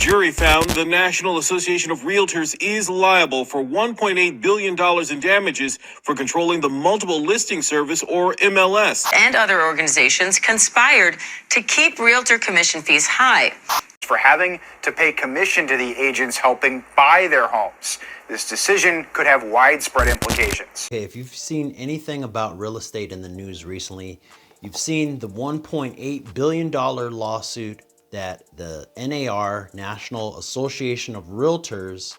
jury found the National Association of Realtors is liable for $1.8 billion in damages for controlling the multiple listing service, or MLS. And other organizations conspired to keep realtor commission fees high. For having to pay commission to the agents helping buy their homes. This decision could have widespread implications. Okay, if you've seen anything about real estate in the news recently, you've seen the $1.8 billion lawsuit that the NAR, National Association of Realtors,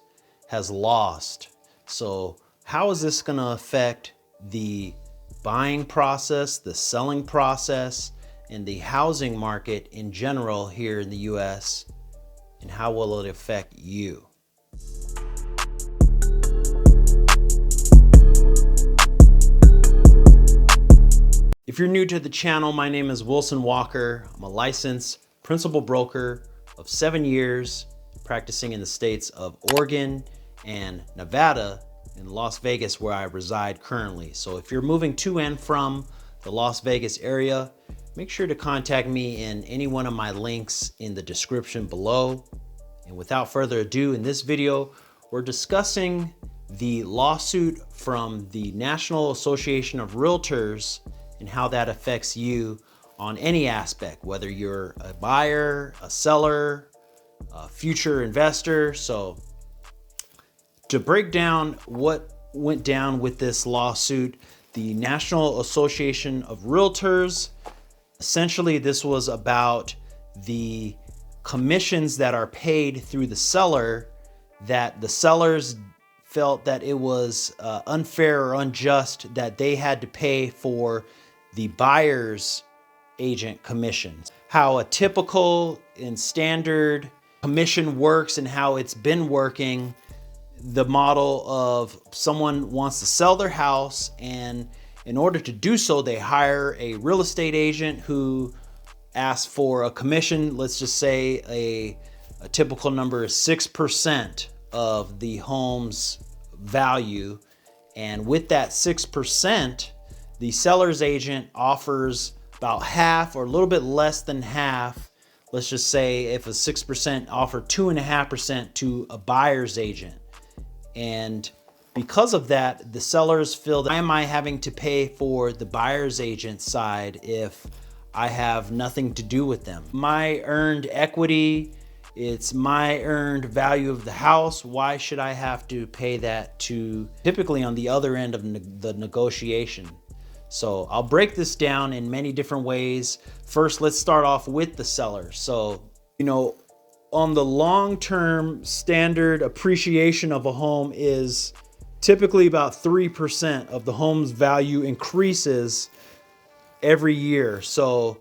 has lost. So how is this going to affect the buying process, the selling process, and the housing market in general here in the US? And how will it affect you? If you're new to the channel, my name is Wilson Walker. I'm a licensed principal broker of 7 years, practicing in the states of Oregon and Nevada, and Las Vegas, where I reside currently. So if you're moving to and from the Las Vegas area, make sure to contact me in any one of my links in the description below. And without further ado, in this video, we're discussing the lawsuit from the National Association of Realtors and how that affects you on any aspect, whether you're a buyer, a seller, a future investor. So to break down what went down with this lawsuit, the National Association of Realtors, essentially this was about the commissions that are paid through the seller, that the sellers felt that it was unfair or unjust that they had to pay for the buyer's agent commissions. How a typical and standard commission works and how it's been working. The model of someone wants to sell their house, and in order to do so, they hire a real estate agent who asks for a commission. Let's just say a typical number is 6% of the home's value. And with that 6%, the seller's agent offers about half or a little bit less than half. Let's just say if a 6% offer 2.5% to a buyer's agent. And because of that, the sellers feel that, why am I having to pay for the buyer's agent side if I have nothing to do with them? My earned equity, it's my earned value of the house. Why should I have to pay that to, typically on the other end of the negotiation? So I'll break this down in many different ways. First, let's start off with the seller. So, on the long-term standard appreciation of a home is typically about 3% of the home's value increases every year. So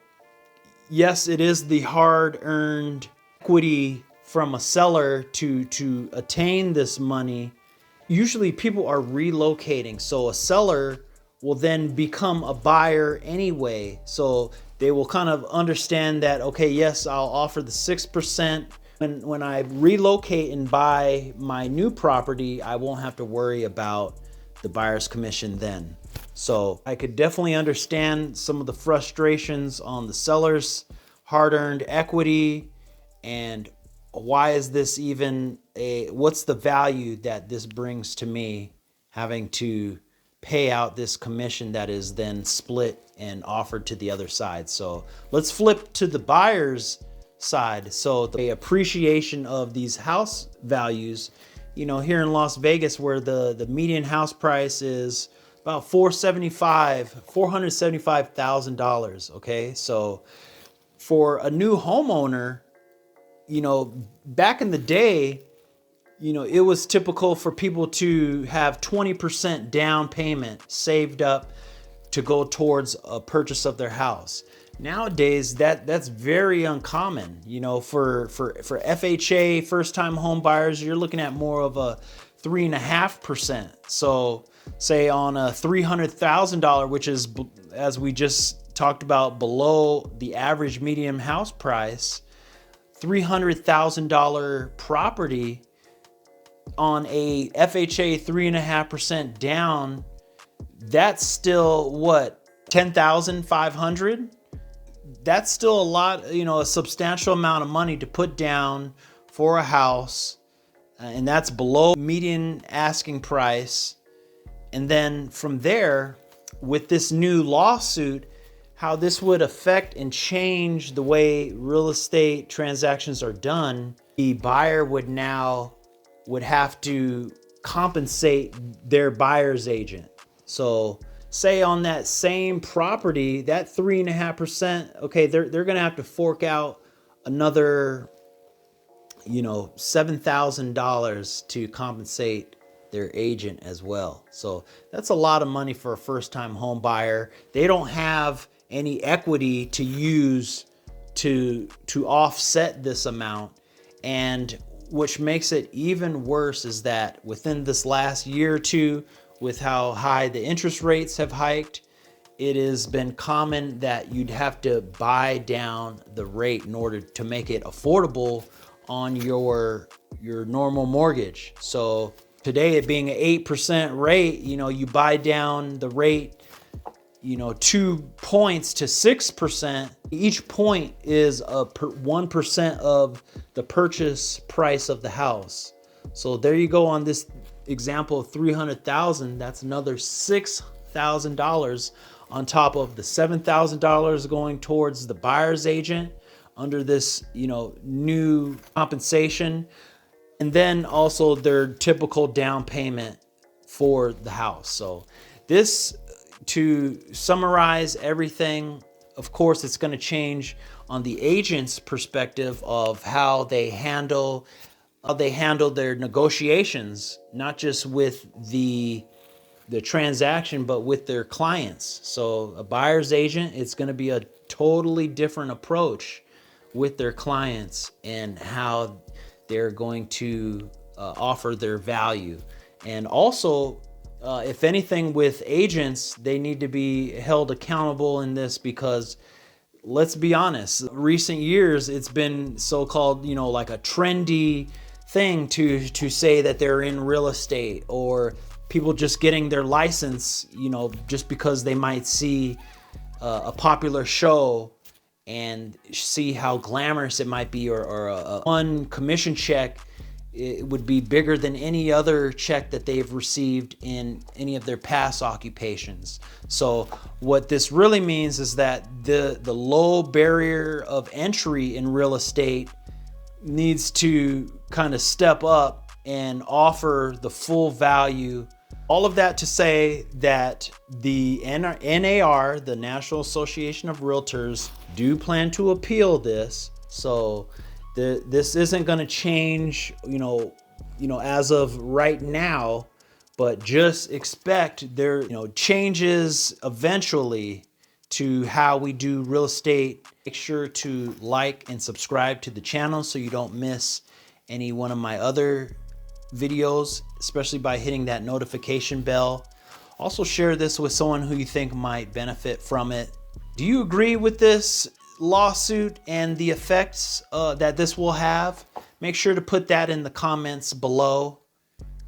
yes, it is the hard-earned equity from a seller to attain this money. Usually people are relocating, so a seller will then become a buyer anyway. So they will kind of understand that, okay, yes, I'll offer the 6%. When I relocate and buy my new property, I won't have to worry about the buyer's commission then. So I could definitely understand some of the frustrations on the seller's hard-earned equity, and why is this even what's the value that this brings to me, having to pay out this commission that is then split and offered to the other side. So let's flip to the buyer's side. So the appreciation of these house values, here in Las Vegas, where the median house price is about $475,000. Okay, so for a new homeowner, back in the day, it was typical for people to have 20% down payment saved up to go towards a purchase of their house. Nowadays, that's very uncommon. For FHA, first-time home buyers, you're looking at more of a 3.5%. So say on a $300,000, which is, as we just talked about, below the average median house price, $300,000 property on a FHA 3.5% down, that's still what, 10,500? That's still a lot, a substantial amount of money to put down for a house, and that's below median asking price. And then from there, with this new lawsuit, how this would affect and change the way real estate transactions are done, the buyer would have to compensate their buyer's agent. So say on that same property, that 3.5%, okay, they're gonna have to fork out another, $7,000 to compensate their agent as well. So that's a lot of money for a first-time home buyer. They don't have any equity to use to offset this amount. And which makes it even worse is that within this last year or two, with how high the interest rates have hiked, it has been common that you'd have to buy down the rate in order to make it affordable on your normal mortgage. So today, it being an 8% rate, you buy down the rate 2 points to 6%. Each point is 1% of the purchase price of the house. So there you go. On this example of $300,000, that's another $6,000 on top of the $7,000 going towards the buyer's agent under this new compensation, and then also their typical down payment for the house. So this, to summarize everything, of course, it's going to change on the agent's perspective of how they handle their negotiations, not just with the transaction, but with their clients. So a buyer's agent, it's going to be a totally different approach with their clients and how they're going to offer their value. And also, if anything, with agents, they need to be held accountable in this, because let's be honest, recent years, it's been so-called, like a trendy thing to say that they're in real estate, or people just getting their license, just because they might see a popular show and see how glamorous it might be, or a one commission check, it would be bigger than any other check that they've received in any of their past occupations. So what this really means is that the low barrier of entry in real estate needs to kind of step up and offer the full value. All of that to say that the NAR, the National Association of Realtors, do plan to appeal this. So this isn't going to change, as of right now, but just expect there, changes eventually to how we do real estate. Make sure to like and subscribe to the channel so you don't miss any one of my other videos, especially by hitting that notification bell. Also share this with someone who you think might benefit from it. Do you agree with this lawsuit and the effects that this will have? Make sure to put that in the comments below.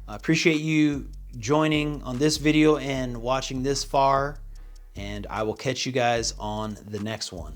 I appreciate you joining on this video and watching this far, and I will catch you guys on the next one.